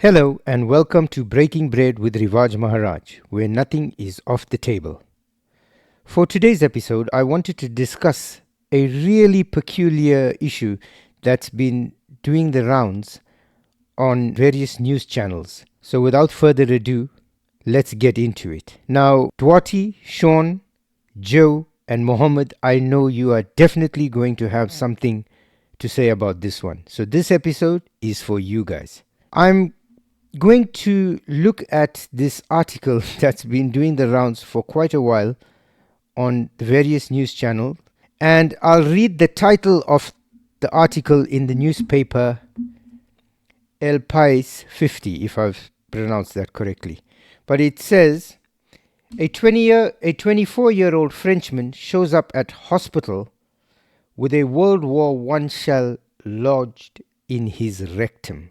Hello and welcome to Breaking Bread with Rivaj Maharaj, where nothing is off the table. For today's episode, I wanted to discuss a really peculiar issue that's been doing the rounds on various news channels. So without further ado, let's get into it. Now, Dwati, Sean, Joe, and Mohammed, I know you are definitely going to have something to say about this one. So this episode is for you guys. I'm going to look at this article that's been doing the rounds for quite a while on the various news channels, and I'll read the title of the article in the newspaper El País 50, if I've pronounced that correctly. But it says, a 24-year-old Frenchman shows up at hospital with a World War I shell lodged in his rectum.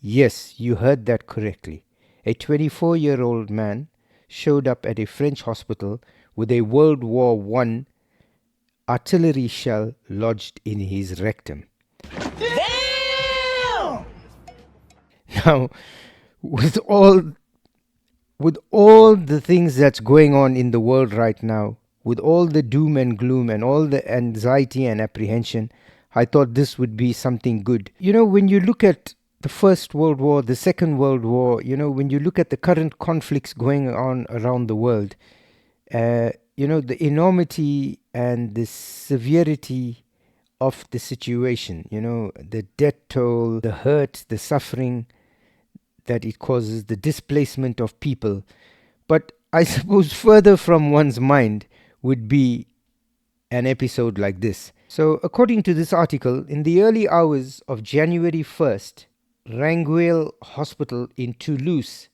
Yes, you heard that correctly. A 24-year-old man showed up at a French hospital with a World War I artillery shell lodged in his rectum. Damn! Now, with all the things that's going on in the world right now, with all the doom and gloom and all the anxiety and apprehension, I thought this would be something good. You know, when you look at the First World War, the Second World War, when you look at the current conflicts going on around the world, the enormity and the severity of the situation, the death toll, the hurt, the suffering that it causes, the displacement of people. But I suppose further from one's mind would be an episode like this. So according to this article, in the early hours of January 1st, Rangueil Hospital in Toulouse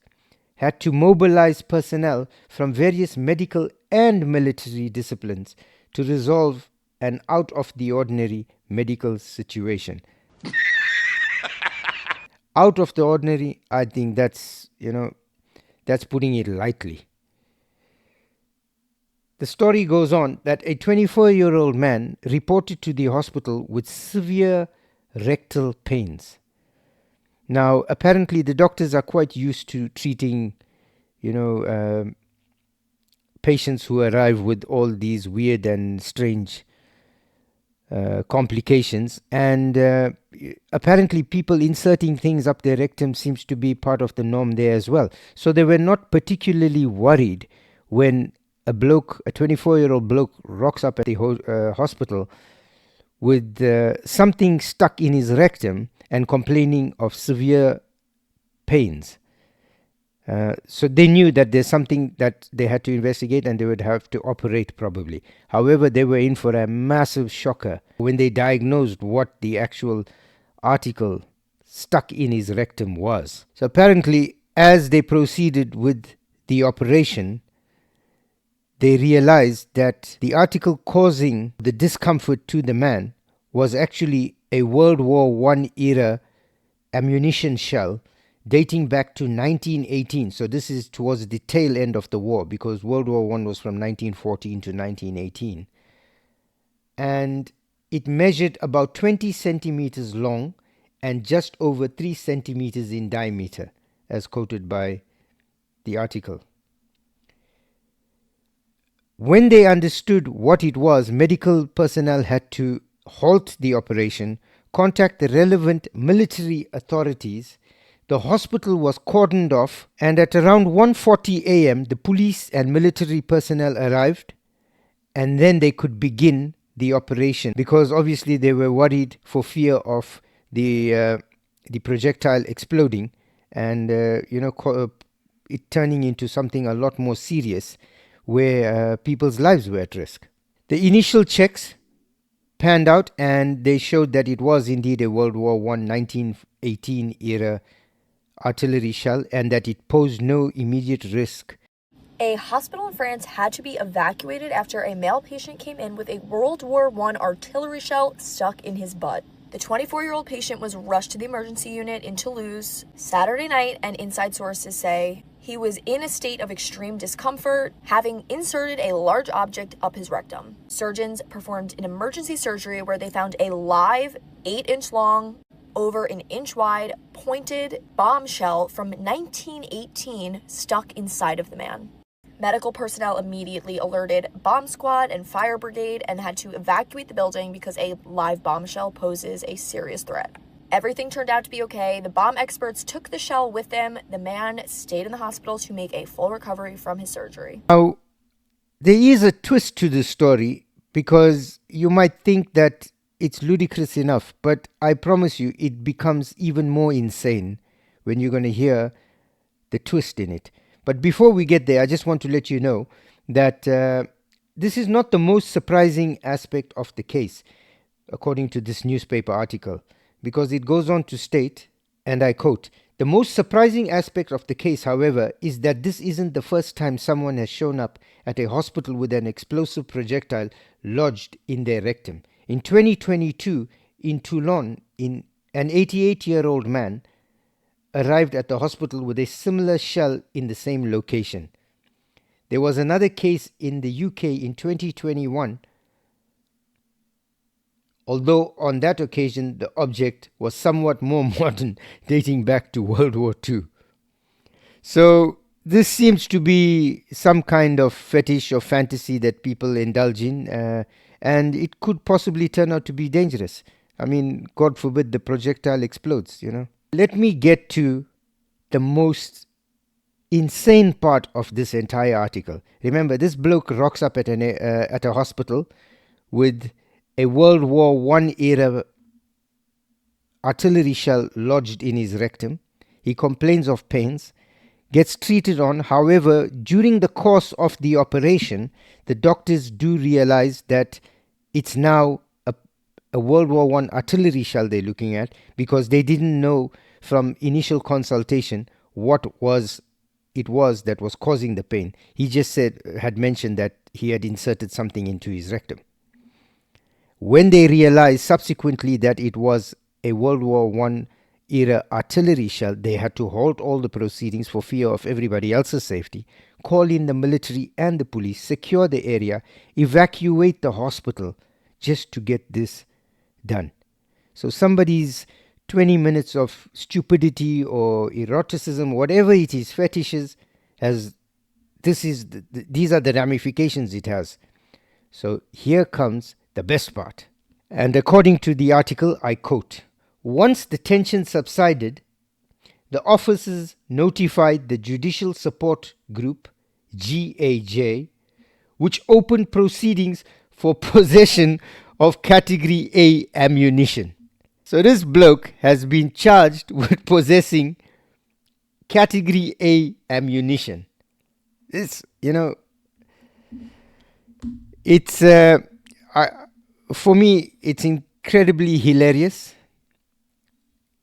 had to mobilize personnel from various medical and military disciplines to resolve an out-of-the-ordinary medical situation. Out of the ordinary, I think that's putting it lightly. The story goes on that a 24-year-old man reported to the hospital with severe rectal pains. Now, apparently the doctors are quite used to treating, patients who arrive with all these weird and strange complications. And apparently people inserting things up their rectum seems to be part of the norm there as well. So they were not particularly worried when a 24-year-old bloke rocks up at the hospital with something stuck in his rectum and complaining of severe pains. So they knew that there's something that they had to investigate and they would have to operate probably. However, they were in for a massive shocker when they diagnosed what the actual article stuck in his rectum was. So apparently, as they proceeded with the operation, they realized that the article causing the discomfort to the man was actually a World War I era ammunition shell dating back to 1918. So this is towards the tail end of the war, because World War I was from 1914 to 1918. And it measured about 20 centimeters long and just over 3 centimeters in diameter, as quoted by the article. When they understood what it was, medical personnel had to halt the operation, contact the relevant military authorities. The hospital was cordoned off, and at around 1:40 a.m. the police and military personnel arrived, and then they could begin the operation, because obviously they were worried for fear of the projectile exploding and it turning into something a lot more serious, where people's lives were at risk. The initial checks panned out, and they showed that it was indeed a World War I 1918 era artillery shell, and that it posed no immediate risk. A hospital in France had to be evacuated after a male patient came in with a World War I artillery shell stuck in his butt. The 24-year-old patient was rushed to the emergency unit in Toulouse Saturday night, and inside sources say He was in a state of extreme discomfort, having inserted a large object up his rectum. Surgeons performed an emergency surgery where they found a live, 8-inch long, over an inch wide, pointed bombshell from 1918 stuck inside of the man. Medical personnel immediately alerted bomb squad and fire brigade and had to evacuate the building because a live bombshell poses a serious threat. Everything turned out to be okay. The bomb experts took the shell with them. The man stayed in the hospital to make a full recovery from his surgery. Now, there is a twist to this story because you might think that it's ludicrous enough, but I promise you it becomes even more insane when you're going to hear the twist in it. But before we get there, I just want to let you know that this is not the most surprising aspect of the case, according to this newspaper article, because it goes on to state, and I quote, "The most surprising aspect of the case, however, is that this isn't the first time someone has shown up at a hospital with an explosive projectile lodged in their rectum. In 2022, in Toulon, an 88-year-old man arrived at the hospital with a similar shell in the same location. There was another case in the UK in 2021, although on that occasion the object was somewhat more modern, dating back to World War II. So this seems to be some kind of fetish or fantasy that people indulge in, and it could possibly turn out to be dangerous. I mean, God forbid the projectile explodes, you know. Let me get to the most insane part of this entire article. Remember, this bloke rocks up at a hospital with a World War I era artillery shell lodged in his rectum. He complains of pains, gets treated on. However, during the course of the operation, the doctors do realize that it's now a World War I artillery shell they're looking at, because they didn't know from initial consultation what it was that was causing the pain. He just had mentioned that he had inserted something into his rectum. When they realized subsequently that it was a World War I era artillery shell, they had to halt all the proceedings for fear of everybody else's safety, call in the military and the police, secure the area, evacuate the hospital just to get this done. So somebody's 20 minutes of stupidity or eroticism, whatever it is, fetishes, these are the ramifications it has. So here comes the best part. And according to the article, I quote, "Once the tension subsided, the officers notified the Judicial Support Group, GAJ, which opened proceedings for possession of Category A ammunition." So this bloke has been charged with possessing Category A ammunition. This, it's for me, it's incredibly hilarious.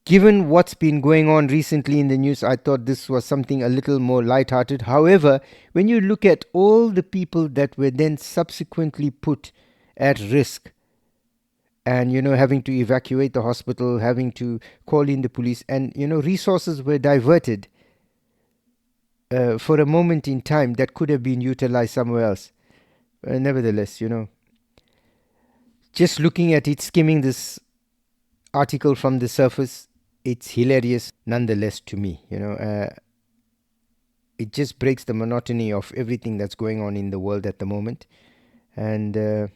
Given what's been going on recently in the news, I thought this was something a little more lighthearted. However, when you look at all the people that were then subsequently put at risk, and having to evacuate the hospital, having to call in the police, and resources were diverted for a moment in time that could have been utilized somewhere else. Nevertheless, just looking at it, skimming this article from the surface, it's hilarious nonetheless to me. It just breaks the monotony of everything that's going on in the world at the moment. And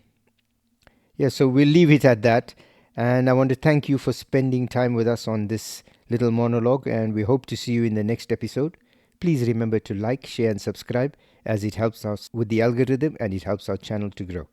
so we'll leave it at that. And I want to thank you for spending time with us on this little monologue, and we hope to see you in the next episode. Please remember to like, share and subscribe, as it helps us with the algorithm and it helps our channel to grow.